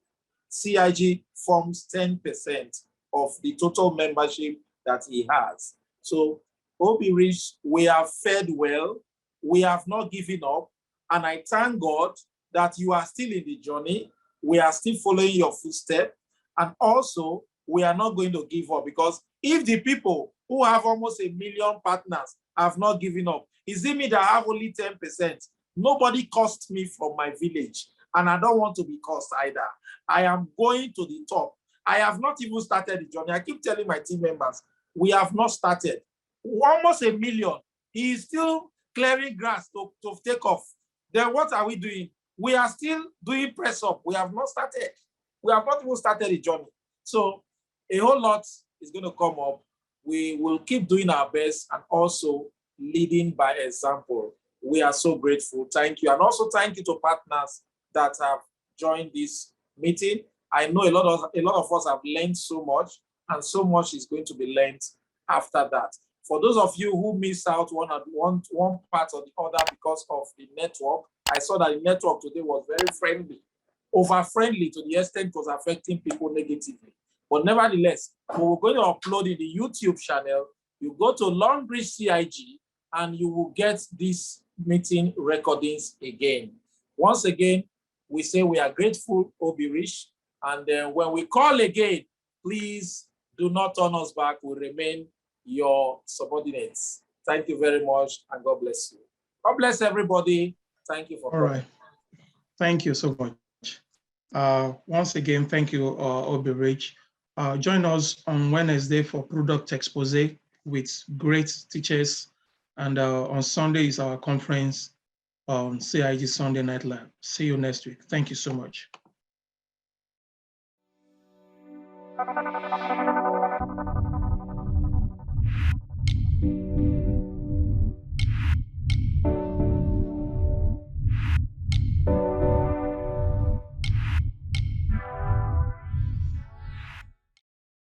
CIG forms 10% of the total membership that he has. So, Obirich, we have fared well. We have not given up. And I thank God that you are still in the journey. We are still following your footsteps. And also, we are not going to give up, because if the people who have almost 1 million partners have not given up, is it me that have only 10%? Nobody cost me from my village, and I don't want to be cost either. I am going to the top. I have not even started the journey. I keep telling my team members, we have not started. Almost 1 million. He is still clearing grass to take off. Then what are we doing? We are still doing press up. We have not started. We have not even started the journey. So a whole lot is going to come up. We will keep doing our best and also leading by example. We are so grateful. Thank you. And also thank you to partners that have joined this meeting. I know a lot of us have learned so much, and so much is going to be learned after that. For those of you who missed out one part or the other because of the network, I saw that the network today was very friendly, over-friendly to the extent it was affecting people negatively. But nevertheless, we're going to upload in the YouTube channel. You go to Longbridge CIG and you will get these meeting recordings again. Once again, we say we are grateful, Obirich. And when we call again, please do not turn us back. We remain your subordinates. Thank you very much, and God bless you. God bless everybody. Thank you for coming. All right. Thank you so much. Once again, thank you, Obirich. Join us on Wednesday for product expose with great teachers. And on Sunday is our conference on CIG Sunday Night Lab. See you next week. Thank you so much.